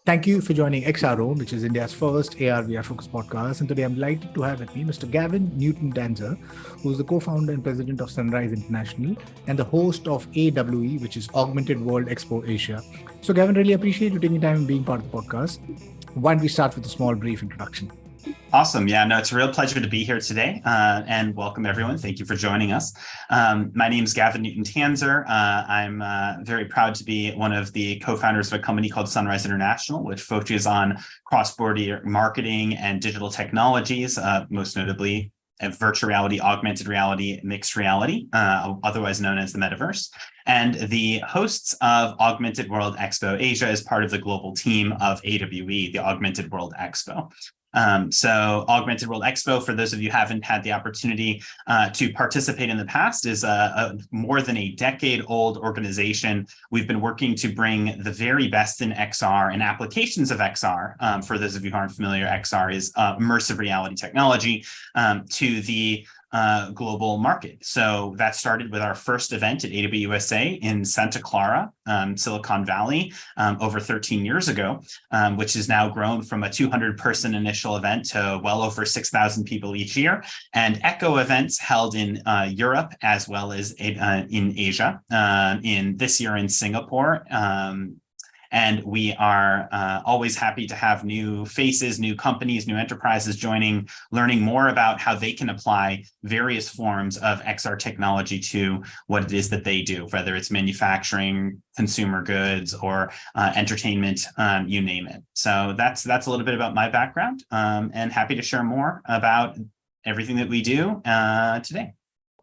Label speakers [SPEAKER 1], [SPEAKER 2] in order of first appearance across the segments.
[SPEAKER 1] Thank you for joining XRO, which is India's first AR/VR focused podcast. And today I'm delighted to have with me Mr. Gavin Newton Tanzer, who's the co-founder and president of Sunrise International and the host of AWE, which is Augmented World Expo Asia. So, Gavin, really appreciate you taking time and being part of the podcast. Why don't we start with a small, brief introduction?
[SPEAKER 2] Awesome. Yeah, no, it's a real pleasure to be here today and welcome everyone. Thank you for joining us. My name is Gavin Newton Tanzer. I'm very proud to be one of the co-founders of a company called Sunrise International, which focuses on cross-border marketing and digital technologies, most notably virtual reality, augmented reality, mixed reality, otherwise known as the Metaverse. And the hosts of Augmented World Expo Asia is part of the global team of AWE, the Augmented World Expo. So Augmented World Expo, for those of you who haven't had the opportunity to participate in the past, is a more than a decade-old organization. We've been working to bring the very best in XR and applications of XR. For those of you who aren't familiar, XR is immersive reality technology to the global market. So that started with our first event at AWUSA in Santa Clara, Silicon Valley, over 13 years ago, which has now grown from a 200-person initial event to well over 6,000 people each year, and Echo events held in Europe as well as in Asia, in this year in Singapore. And we are always happy to have new faces, new companies, new enterprises joining, learning more about how they can apply various forms of XR technology to what it is that they do, whether it's manufacturing, consumer goods, or entertainment, you name it. So that's a little bit about my background, and happy to share more about everything that we do today.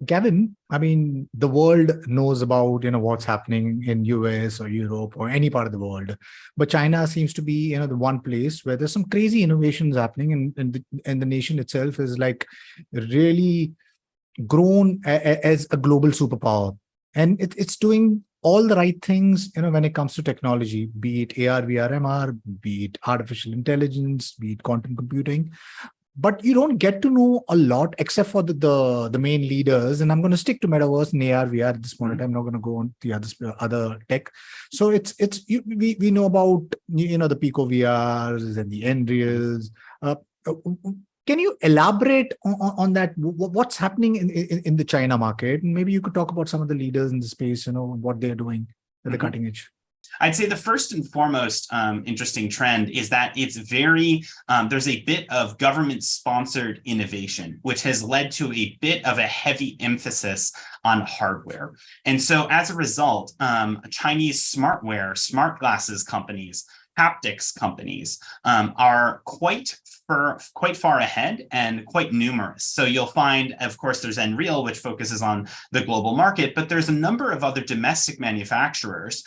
[SPEAKER 1] Gavin, I mean, the world knows about, what's happening in US or Europe or any part of the world, but China seems to be, the one place where there's some crazy innovations happening, and the nation itself is like really grown as a global superpower, and it's doing all the right things, when it comes to technology, be it AR, VR, MR, be it artificial intelligence, be it quantum computing. But you don't get to know a lot except for the main leaders. And I'm going to stick to Metaverse and AR, VR at this point. I'm not going to go on the other tech. So we know about, the Pico VRs and the Nreals. Can you elaborate on that? What's happening in the China market? And maybe you could talk about some of the leaders in the space, what they're doing at the cutting edge.
[SPEAKER 2] I'd say the first and foremost interesting trend is that it's there's a bit of government-sponsored innovation, which has led to a bit of a heavy emphasis on hardware. And so as a result, Chinese smartware, smart glasses companies, haptics companies are quite far ahead and quite numerous. So you'll find, of course, there's Nreal, which focuses on the global market, but there's a number of other domestic manufacturers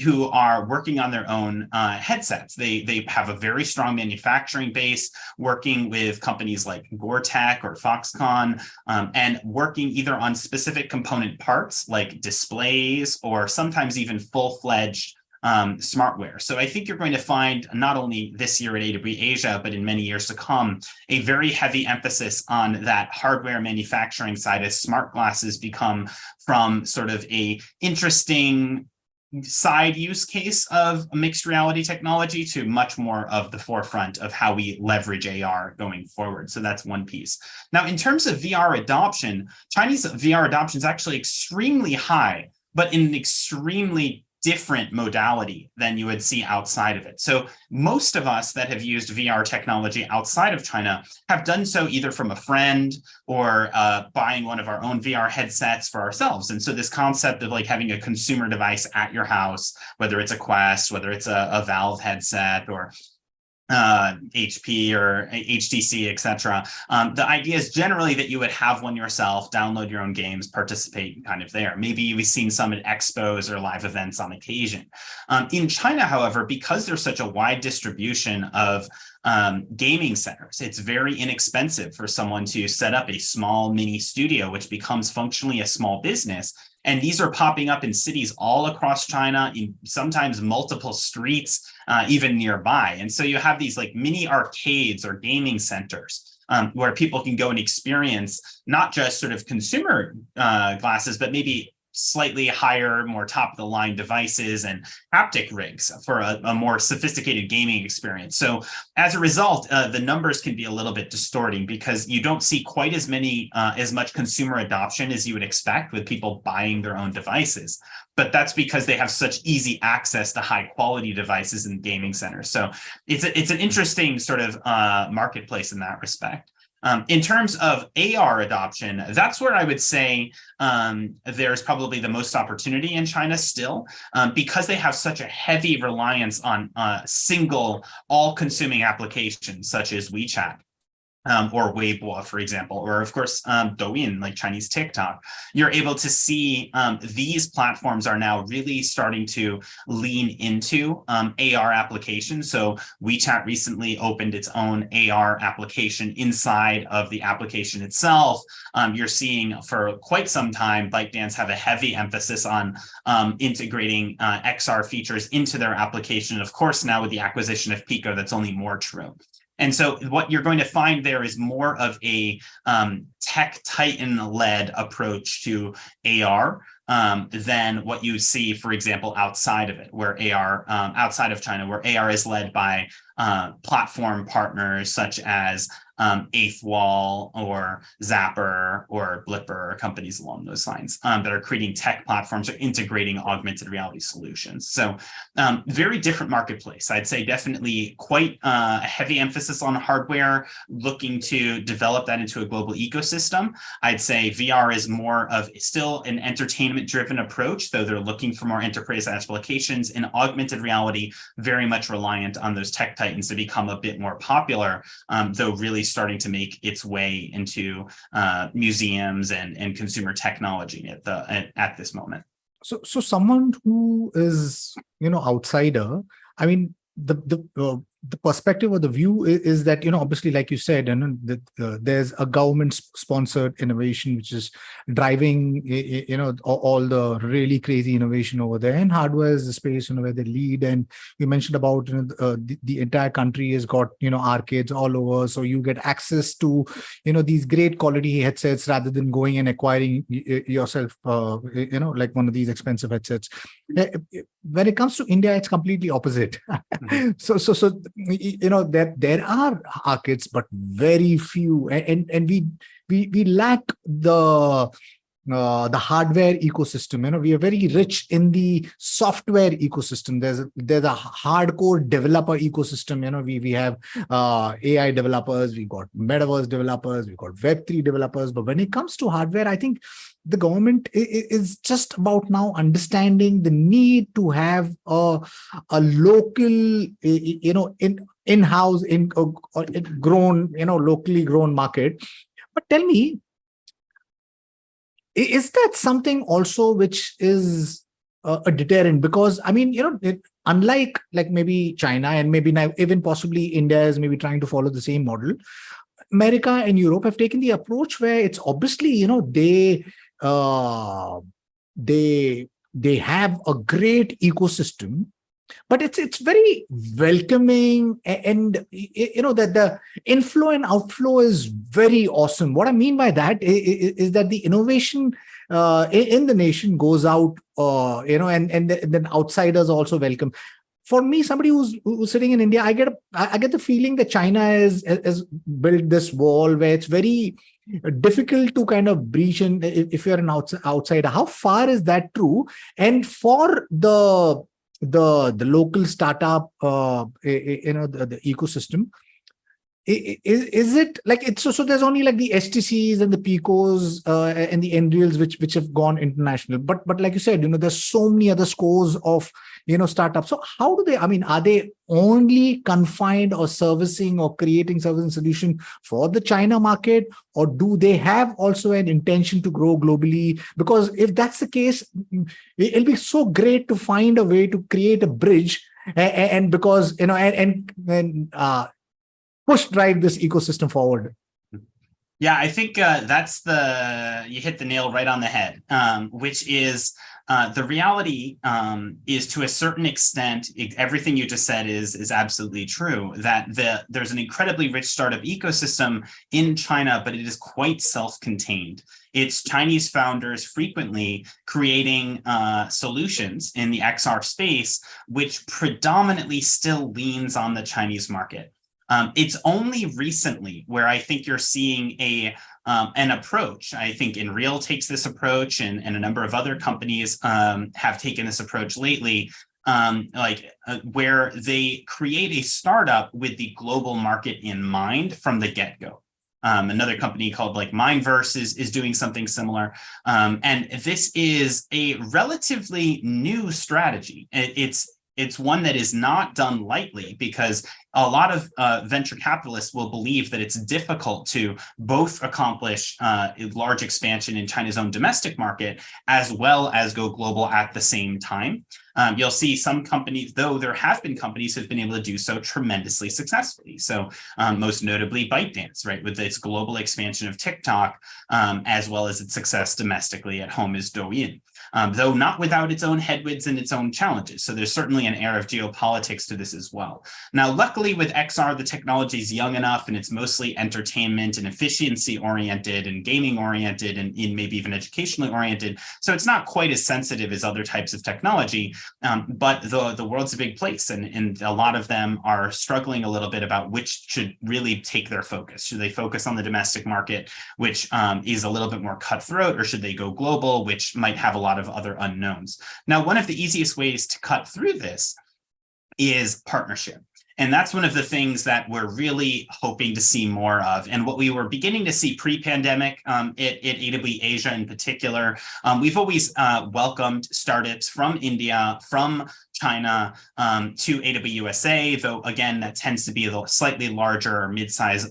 [SPEAKER 2] who are working on their own headsets. They have a very strong manufacturing base, working with companies like Gore-Tex or Foxconn, and working either on specific component parts like displays or sometimes even full-fledged smartware. So I think you're going to find not only this year at AWE Asia, but in many years to come, a very heavy emphasis on that hardware manufacturing side as smart glasses become from sort of a interesting side use case of mixed reality technology to much more of the forefront of how we leverage AR going forward. So that's one piece. Now, in terms of VR adoption, Chinese VR adoption is actually extremely high, but in an extremely different modality than you would see outside of it. So most of us that have used VR technology outside of China have done so either from a friend or buying one of our own VR headsets for ourselves. And so this concept of like having a consumer device at your house, whether it's a Quest, whether it's a Valve headset or HP or HTC, etc. The idea is generally that you would have one yourself, download your own games, participate kind of there. Maybe you've seen some at expos or live events on occasion. In China, however, because there's such a wide distribution of gaming centers, it's very inexpensive for someone to set up a small mini studio, which becomes functionally a small business. And these are popping up in cities all across China, in sometimes multiple streets, even nearby. And so you have these like mini arcades or gaming centers where people can go and experience not just sort of consumer glasses, but maybe slightly higher, more top of the line devices and haptic rigs for a more sophisticated gaming experience. So as a result, the numbers can be a little bit distorting because you don't see quite as much consumer adoption as you would expect with people buying their own devices. But that's because they have such easy access to high quality devices in gaming centers. So it's an interesting sort of marketplace in that respect. In terms of AR adoption, that's where I would say there's probably the most opportunity in China still, because they have such a heavy reliance on single all-consuming applications such as WeChat. Or Weibo, for example, or of course, Douyin, like Chinese TikTok. You're able to see these platforms are now really starting to lean into AR applications. So WeChat recently opened its own AR application inside of the application itself. You're seeing for quite some time, ByteDance have a heavy emphasis on integrating XR features into their application. Of course, now with the acquisition of Pico, that's only more true. And so what you're going to find there is more of a tech titan-led approach to AR than what you see, for example, outside of it, where AR, outside of China, where AR is led by platform partners such as Eighth Wall or Zapper or Blipper or companies along those lines that are creating tech platforms or integrating augmented reality solutions. So very different marketplace. I'd say definitely quite a heavy emphasis on hardware, looking to develop that into a global ecosystem. I'd say VR is more of still an entertainment driven approach, though they're looking for more enterprise applications, and augmented reality very much reliant on those tech titans to become a bit more popular, though really starting to make its way into museums and consumer technology at this moment.
[SPEAKER 1] So someone who is, outsider, I mean, the perspective or the view is that, obviously, like you said, there's a government sponsored innovation which is driving, all the really crazy innovation over there. And hardware is the space, where they lead. And you mentioned about, the entire country has got, arcades all over. So you get access to, these great quality headsets rather than going and acquiring yourself, like one of these expensive headsets. When it comes to India, it's completely opposite. Mm-hmm. So there are arcades, but very few, and we lack the hardware ecosystem. We are very rich in the software ecosystem. There's a hardcore developer ecosystem. We have AI developers, we got Metaverse developers, we got Web3 developers. But when it comes to hardware, I think the government is just about now understanding the need to have a local, in-house, grown, locally grown market. But tell me, is that something also which is a deterrent? Because, I mean, unlike like maybe China and maybe now even possibly India is maybe trying to follow the same model, America and Europe have taken the approach where it's obviously, they have a great ecosystem, but it's very welcoming, and that the inflow and outflow is very awesome. What I mean by that is that the innovation in the nation goes out, and then outsiders also welcome. For me, somebody who's sitting in India, I get the feeling that China has built this wall where it's very difficult to kind of breach in if you're an outsider. How far is that true? And for the local startup, the ecosystem, is it like it's so there's only like the STCs and the Picos and the Nreals which have gone international, but like you said, there's so many other scores of startups. So how do they, I mean, are they only confined or servicing or creating service and solution for the China market, or do they have also an intention to grow globally? Because if that's the case, it'll be so great to find a way to create a bridge and because push drive this ecosystem forward.
[SPEAKER 2] Yeah, I think you hit the nail right on the head, which is The reality is, to a certain extent, everything you just said is absolutely true, that there's an incredibly rich startup ecosystem in China, but it is quite self-contained. It's Chinese founders frequently creating solutions in the XR space, which predominantly still leans on the Chinese market. It's only recently where I think you're seeing an approach. I think Enreal takes this approach, and a number of other companies have taken this approach lately, where they create a startup with the global market in mind from the get-go. Another company called Metaverse is doing something similar. And this is a relatively new strategy. It's one that is not done lightly, because a lot of venture capitalists will believe that it's difficult to both accomplish a large expansion in China's own domestic market, as well as go global at the same time. You'll see some companies, though there have been companies who've been able to do so tremendously successfully. So most notably ByteDance, right, with its global expansion of TikTok, as well as its success domestically at home is Douyin. Though not without its own headwinds and its own challenges. So there's certainly an air of geopolitics to this as well. Now, luckily with XR, the technology is young enough, and it's mostly entertainment and efficiency oriented and gaming oriented, and maybe even educationally oriented. So it's not quite as sensitive as other types of technology, but the world's a big place, and a lot of them are struggling a little bit about which should really take their focus. Should they focus on the domestic market, which is a little bit more cutthroat, or should they go global, which might have a lot of other unknowns? Now, one of the easiest ways to cut through this is partnership. And that's one of the things that we're really hoping to see more of. And what we were beginning to see pre-pandemic at AWE Asia in particular, we've always welcomed startups from India, from China to AWE USA, though again, that tends to be a slightly larger or mid-size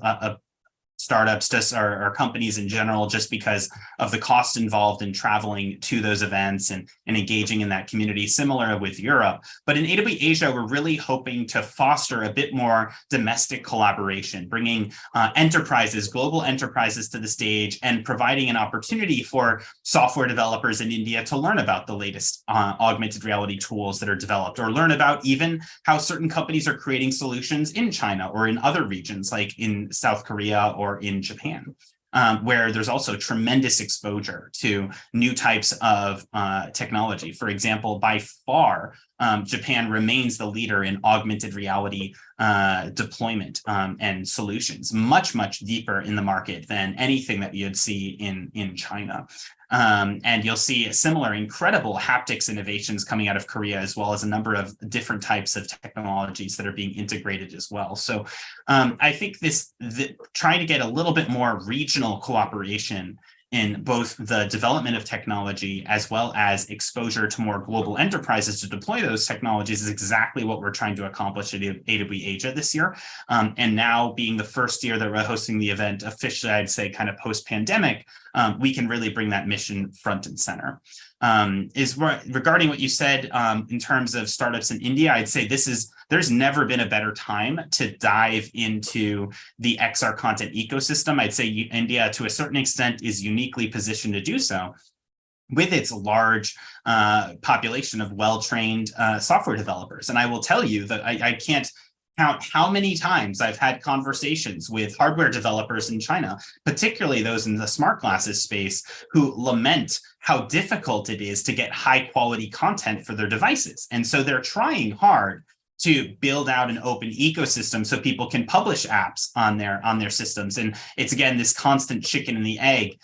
[SPEAKER 2] startups or companies in general, just because of the cost involved in traveling to those events and engaging in that community, similar with Europe. But in AWE Asia, we're really hoping to foster a bit more domestic collaboration, bringing enterprises, global enterprises to the stage, and providing an opportunity for software developers in India to learn about the latest augmented reality tools that are developed, or learn about even how certain companies are creating solutions in China or in other regions, like in South Korea or in Japan, where there's also tremendous exposure to new types of technology. For example, by far, Japan remains the leader in augmented reality deployment and solutions, much, much deeper in the market than anything that you'd see in China. And you'll see similar incredible haptics innovations coming out of Korea, as well as a number of different types of technologies that are being integrated as well. So I think trying to get a little bit more regional cooperation in both the development of technology as well as exposure to more global enterprises to deploy those technologies is exactly what we're trying to accomplish at AWE Asia this year. And now, being the first year that we're hosting the event officially, I'd say kind of post-pandemic, we can really bring that mission front and center. Regarding what you said in terms of startups in India, I'd say there's never been a better time to dive into the XR content ecosystem. I'd say India, to a certain extent, is uniquely positioned to do so with its large population of well-trained software developers. And I will tell you that I can't count how many times I've had conversations with hardware developers in China, particularly those in the smart glasses space, who lament how difficult it is to get high quality content for their devices. And so they're trying hard to build out an open ecosystem so people can publish apps on their systems. And it's, again, this constant chicken and the egg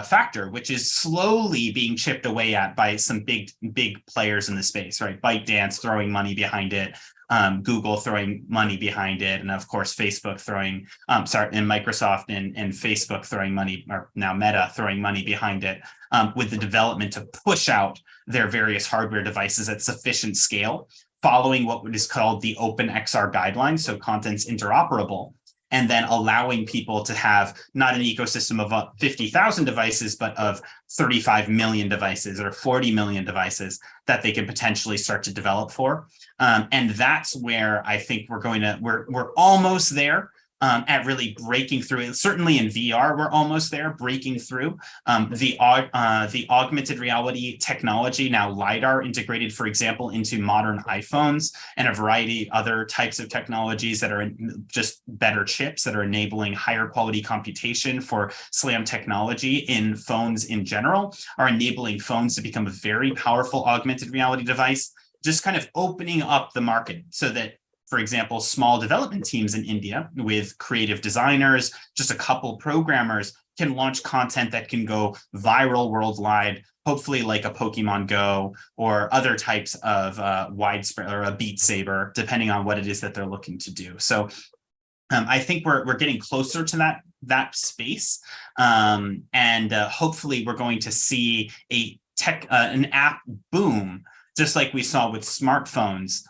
[SPEAKER 2] factor, which is slowly being chipped away at by some big players in the space, right? ByteDance throwing money behind it, Google throwing money behind it, and of course Facebook throwing, and Microsoft and Facebook throwing money, or now Meta throwing money behind it, with the development to push out their various hardware devices at sufficient scale, following what is called the open XR guidelines, so content's interoperable, and then allowing people to have not an ecosystem of 50,000 devices, but of 35 million devices or 40 million devices that they can potentially start to develop for. And that's where I think we're almost there. at really breaking through. Certainly in VR, we're almost there, breaking through. The augmented reality technology, now LiDAR integrated, for example, into modern iPhones and a variety of other types of technologies that are just better chips that are enabling higher quality computation for SLAM technology in phones in general, are enabling phones to become a very powerful augmented reality device, just kind of opening up the market so that, for example, small development teams in India with creative designers, just a couple programmers, can launch content that can go viral worldwide, hopefully like a Pokemon Go or other types of widespread, or a Beat Saber, depending on what it is that they're looking to do. So I think we're getting closer to that space, and hopefully we're going to see an app boom, just like we saw with smartphones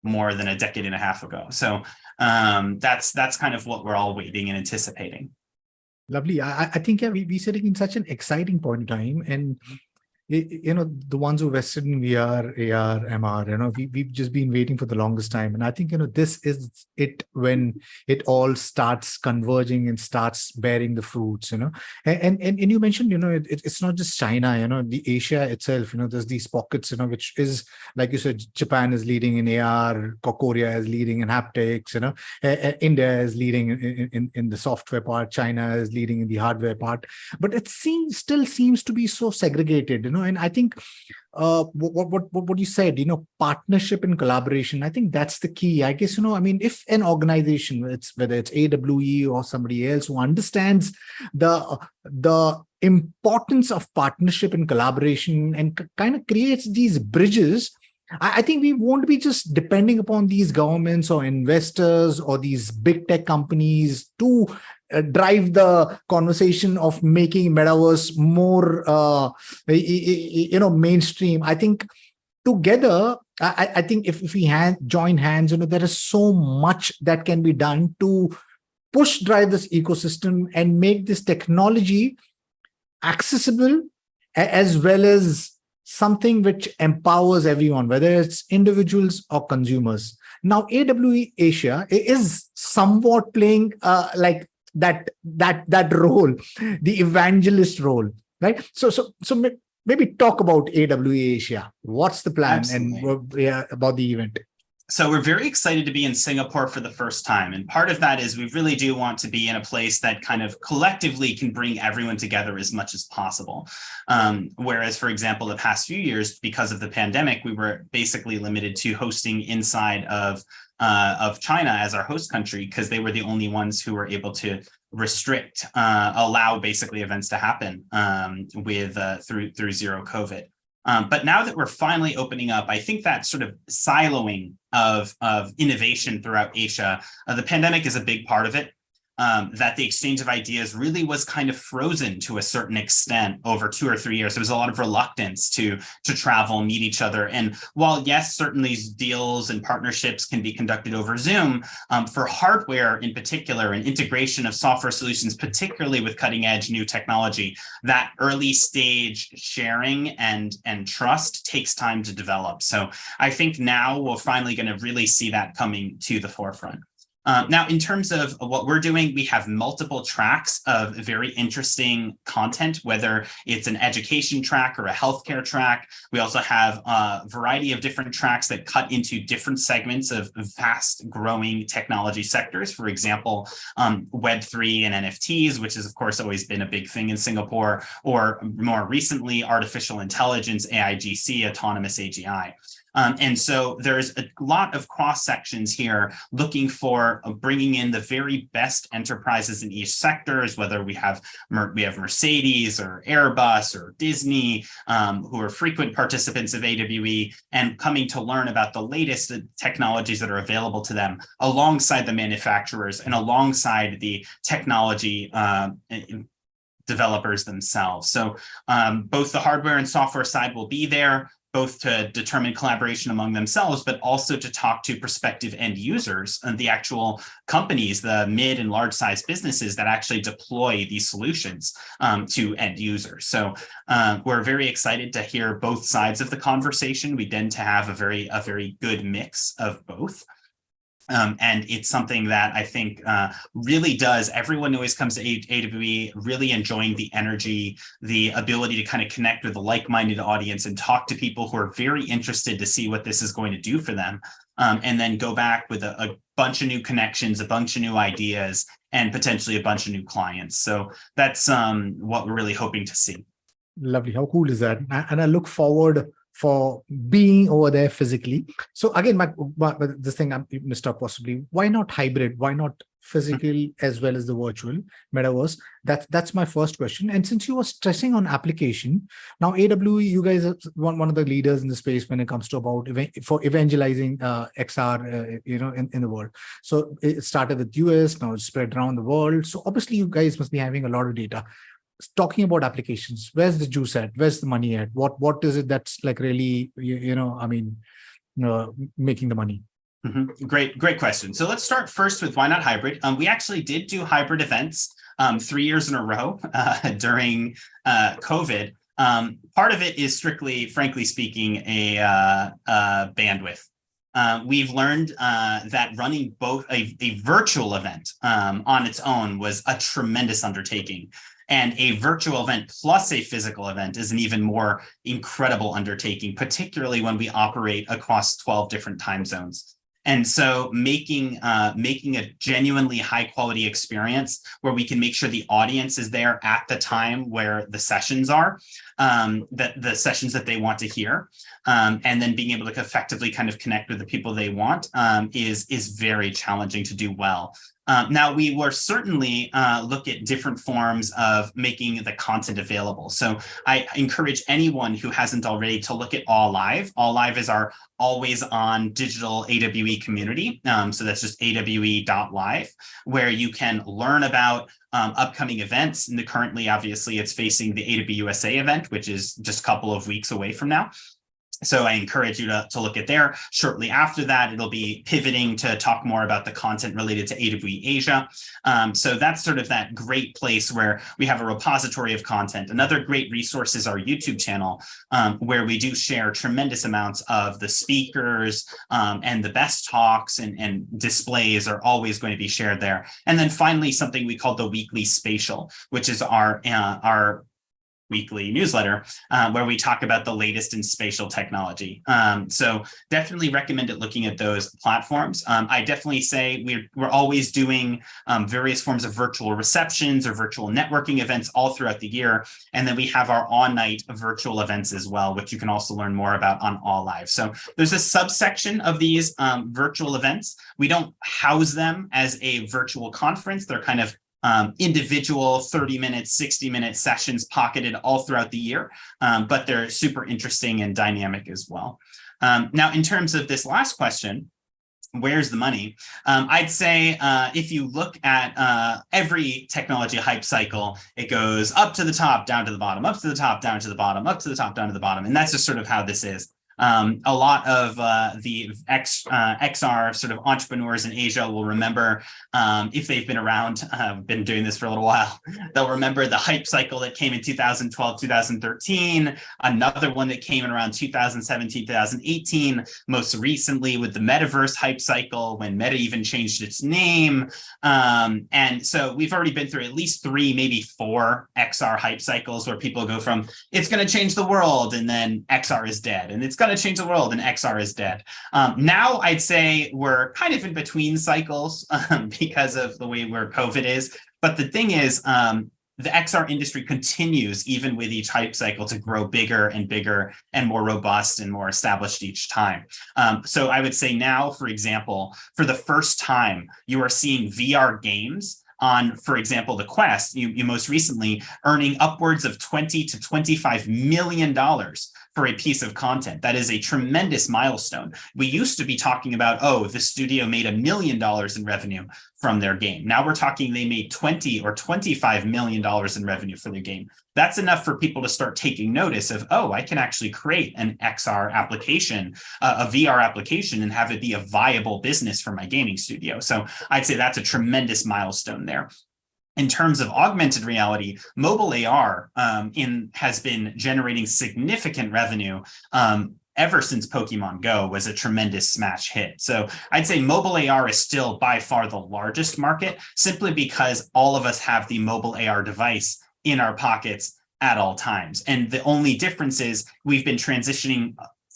[SPEAKER 2] more than a decade and a half ago. So that's kind of what we're all waiting and anticipating.
[SPEAKER 1] Lovely. I think, yeah, we're sitting in such an exciting point in time, and the ones who invested in VR, AR, MR, we've just been waiting for the longest time. And I think, this is it when it all starts converging and starts bearing the fruits, And you mentioned, it's not just China, the Asia itself, there's these pockets, which is, like you said, Japan is leading in AR, Korea is leading in haptics, India is leading in the software part, China is leading in the hardware part, but it still seems to be so segregated, And I think what you said, partnership and collaboration, I think that's the key. I guess, if an organization, whether it's AWE or somebody else who understands the importance of partnership and collaboration and kind of creates these bridges, I think we won't be just depending upon these governments or investors or these big tech companies to drive the conversation of making metaverse more, mainstream. I think together, I think if we join hands, there is so much that can be done to drive this ecosystem and make this technology accessible, as well as something which empowers everyone, whether it's individuals or consumers. Now, AWE Asia is somewhat playing like that role, the evangelist role, right? So maybe talk about AWE Asia. What's the plan? Absolutely. And about the event?
[SPEAKER 2] So we're very excited to be in Singapore for the first time. And part of that is we really do want to be in a place that kind of collectively can bring everyone together as much as possible. Whereas, for example, the past few years, because of the pandemic, we were basically limited to hosting inside of China as our host country, because they were the only ones who were able to allow basically events to happen through zero COVID. But now that we're finally opening up, I think that sort of siloing of innovation throughout Asia, the pandemic is a big part of it. That the exchange of ideas really was kind of frozen to a certain extent over 2 or 3 years. There was a lot of reluctance to travel, meet each other. And while, yes, certainly deals and partnerships can be conducted over Zoom, for hardware in particular and integration of software solutions, particularly with cutting edge new technology, that early stage sharing and trust takes time to develop. So I think now we're finally going to really see that coming to the forefront. Now, in terms of what we're doing, we have multiple tracks of very interesting content, whether it's an education track or a healthcare track. We also have a variety of different tracks that cut into different segments of fast growing technology sectors. For example, Web3 and NFTs, which has, of course, always been a big thing in Singapore, or more recently, artificial intelligence, AIGC, autonomous AGI. And so there's a lot of cross sections here looking for bringing in the very best enterprises in each sectors, whether we have Mercedes or Airbus or Disney, who are frequent participants of AWE, and coming to learn about the latest technologies that are available to them alongside the manufacturers and alongside the technology developers themselves. So both the hardware and software side will be there, both to determine collaboration among themselves, but also to talk to prospective end users and the actual companies, the mid and large size businesses that actually deploy these solutions to end users. So we're very excited to hear both sides of the conversation. We tend to have a very good mix of both. And it's something that I think really does. Everyone who always comes to AWE really enjoying the energy, the ability to kind of connect with a like-minded audience and talk to people who are very interested to see what this is going to do for them. And then go back with a bunch of new connections, a bunch of new ideas, and potentially a bunch of new clients. So that's what we're really hoping to see.
[SPEAKER 1] Lovely. How cool is that? And I look forward for being over there physically. So again, this thing I missed up possibly. Why not hybrid? Why not physical as well as the virtual metaverse? That's my first question. And since you were stressing on application, now AWE, you guys are one of the leaders in the space when it comes to about for evangelizing XR, in the world. So it started with US, now it's spread around the world. So obviously you guys must be having a lot of data. Talking about applications, where's the juice at? Where's the money at? What is it that's like really, making the money?
[SPEAKER 2] Mm-hmm. Great question. So let's start first with why not hybrid? We actually did do hybrid events 3 years in a row during COVID. Part of it is strictly, frankly speaking, a bandwidth. We've learned that running both a virtual event on its own was a tremendous undertaking. And a virtual event plus a physical event is an even more incredible undertaking, particularly when we operate across 12 different time zones. And so making a genuinely high quality experience where we can make sure the audience is there at the time where the sessions are, that the sessions that they want to hear, and then being able to effectively kind of connect with the people they want is very challenging to do well. Now, we will certainly look at different forms of making the content available. So I encourage anyone who hasn't already to look at All Live. All Live is our always on digital AWE community. So that's just awe.live, where you can learn about upcoming events. And currently, obviously, it's facing the AWE USA event, which is just a couple of weeks away from now. So I encourage you to look at there. Shortly after that, it'll be pivoting to talk more about the content related to AWE Asia. So that's sort of that great place where we have a repository of content. Another great resource is our YouTube channel, where we do share tremendous amounts of the speakers and the best talks and displays are always going to be shared there. And then finally, something we call the weekly spatial, which is our weekly newsletter where we talk about the latest in spatial technology. So definitely recommend looking at those platforms. I definitely say we're always doing various forms of virtual receptions or virtual networking events all throughout the year. And then we have our on-night virtual events as well, which you can also learn more about on All Live. So there's a subsection of these virtual events. We don't house them as a virtual conference. They're kind of individual 30-minute, 60-minute sessions pocketed all throughout the year, but they're super interesting and dynamic as well. Now, in terms of this last question, where's the money? I'd say if you look at every technology hype cycle, it goes up to the top, down to the bottom, up to the top, down to the bottom, up to the top, down to the bottom. And that's just sort of how this is. A lot of the XR sort of entrepreneurs in Asia will remember, if they've been around, been doing this for a little while, they'll remember the hype cycle that came in 2012, 2013, another one that came in around 2017, 2018, most recently with the Metaverse hype cycle when Meta even changed its name. And so we've already been through at least 3, maybe 4 XR hype cycles where people go from, it's going to change the world, and then XR is dead, and it's going to change the world and XR is dead. Now I'd say we're kind of in between cycles because of the way where COVID is. But the thing is, the XR industry continues even with each hype cycle to grow bigger and bigger and more robust and more established each time. So I would say now, for example, for the first time, you are seeing VR games on, for example, the Quest, you most recently earning upwards of $20 to $25 million for a piece of content. That is a tremendous milestone. We used to be talking about, oh, the studio made $1 million in revenue from their game. Now we're talking they made $20 or $25 million in revenue for their game. That's enough for people to start taking notice of, oh, I can actually create an XR application, a VR application, and have it be a viable business for my gaming studio. So I'd say that's a tremendous milestone there. In terms of augmented reality, mobile AR has been generating significant revenue ever since Pokemon Go was a tremendous smash hit. So I'd say mobile AR is still by far the largest market, simply because all of us have the mobile AR device in our pockets at all times. And the only difference is we've been transitioning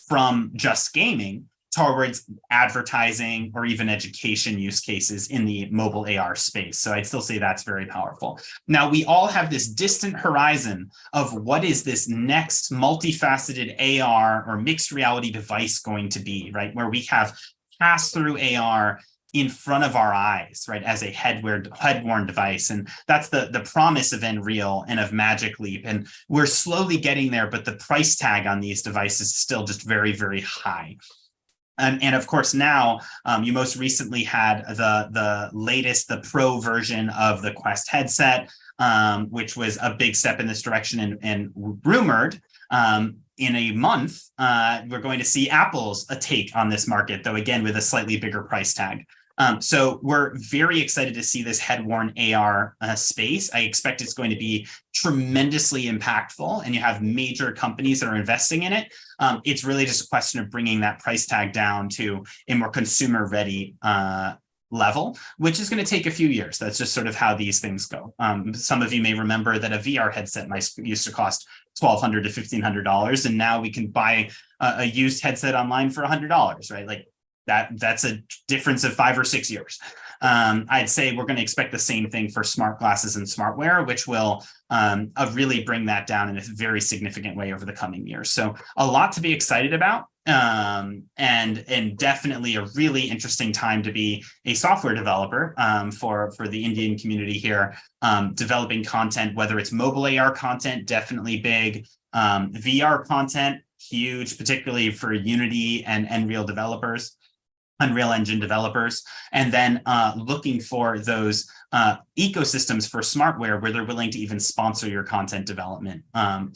[SPEAKER 2] from just gaming towards advertising or even education use cases in the mobile AR space. So I'd still say that's very powerful. Now, we all have this distant horizon of what is this next multifaceted AR or mixed reality device going to be, right? Where we have pass-through AR in front of our eyes, right, as a head-worn device. And that's the promise of Nreal and of Magic Leap. And we're slowly getting there, but the price tag on these devices is still just very, very high. And of course, now you most recently had the latest, the Pro version of the Quest headset, which was a big step in this direction, and rumored in a month, we're going to see Apple's take on this market, though again with a slightly bigger price tag. So we're very excited to see this head-worn AR space. I expect it's going to be tremendously impactful, and you have major companies that are investing in it. It's really just a question of bringing that price tag down to a more consumer-ready level, which is going to take a few years. That's just sort of how these things go. Some of you may remember that a VR headset used to cost $1,200 to $1,500, and now we can buy a used headset online for $100, right? Like that's a difference of 5 or 6 years. I'd say we're going to expect the same thing for smart glasses and smartwear, which will really bring that down in a very significant way over the coming years. So a lot to be excited about, and definitely a really interesting time to be a software developer for the Indian community here, developing content, whether it's mobile AR content, definitely big, VR content, huge, particularly for Unity and Unreal Engine developers, and then looking for those ecosystems for smartware where they're willing to even sponsor your content development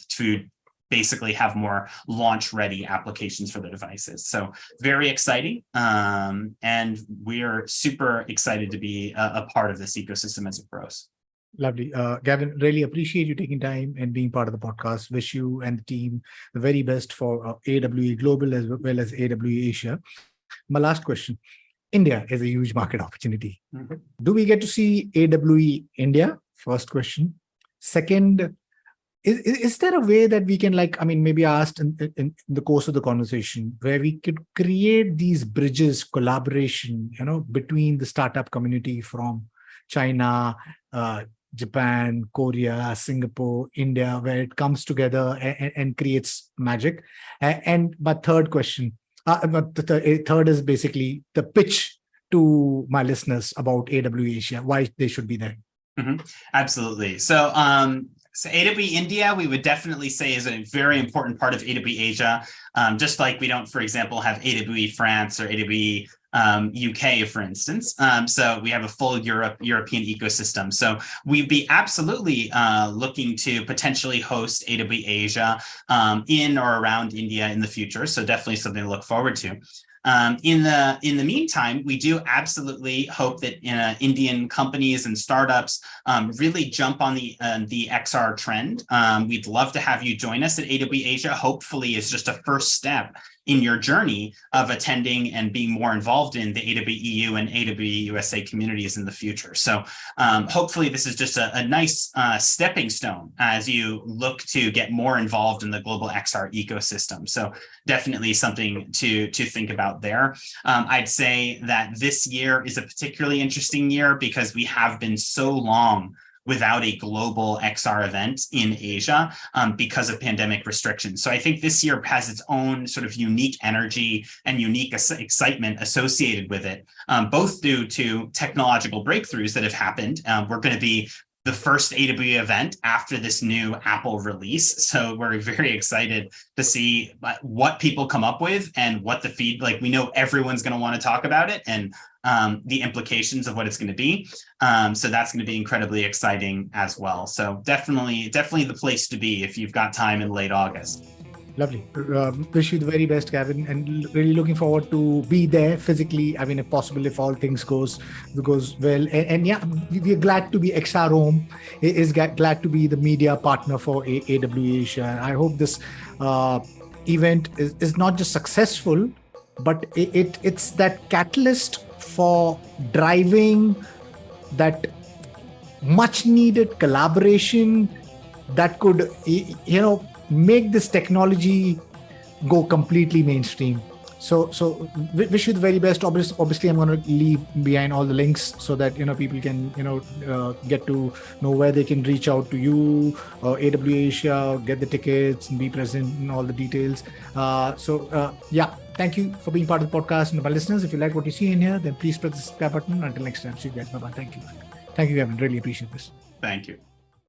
[SPEAKER 2] to basically have more launch-ready applications for the devices. So very exciting, and we're super excited to be a part of this ecosystem as it grows.
[SPEAKER 1] Lovely. Gavin, really appreciate you taking time and being part of the podcast. Wish you and the team the very best for AWE Global as well as AWE Asia. My last question. India is a huge market opportunity. Mm-hmm. Do we get to see AWE India? First question. Second, is there a way that we can, maybe asked in the course of the conversation, where we could create these bridges, collaboration, between the startup community from China, Japan, Korea, Singapore, India, where it comes together and creates magic? And my third question, the third is basically the pitch to my listeners about AWE Asia, why they should be there.
[SPEAKER 2] Mm-hmm. Absolutely. So AWE India, we would definitely say is a very important part of AWE Asia, just like we don't, for example, have AWE France or AWE UK, for instance. So we have a full European ecosystem. So we'd be absolutely looking to potentially host AWE Asia in or around India in the future. So definitely something to look forward to. In the meantime, we do absolutely hope that Indian companies and startups really jump on the XR trend. We'd love to have you join us at AWE Asia. Hopefully, it's just a first step in your journey of attending and being more involved in the AWE EU and AWE USA communities in the future. So hopefully this is just a nice stepping stone as you look to get more involved in the global XR ecosystem. So definitely something to think about there. I'd say that this year is a particularly interesting year because we have been so long without a global XR event in Asia because of pandemic restrictions. So I think this year has its own sort of unique energy and unique excitement associated with it, both due to technological breakthroughs that have happened. We're going to be the first AWE event after this new Apple release. So we're very excited to see what people come up with and what the we know everyone's going to want to talk about it and the implications of what it's going to be. So that's going to be incredibly exciting as well. So definitely the place to be if you've got time in late August.
[SPEAKER 1] Lovely. Wish you the very best, Gavin, and really looking forward to be there physically. I mean, if possible, if all things goes well. And yeah, we're glad to be XR Home. Is glad to be the media partner for AWE Asia. I hope this event is not just successful, but it's that catalyst for driving that much needed collaboration that could, make this technology go completely mainstream. So wish you the very best. Obviously, I'm going to leave behind all the links so that people can get to know where they can reach out to you, AW Asia, get the tickets, and be present in all the details. Thank you for being part of the podcast. And my listeners, if you like what you see in here, then please press the subscribe button. Until next time, see you guys. Bye bye. Thank you, Gavin. Really appreciate this.
[SPEAKER 2] Thank you.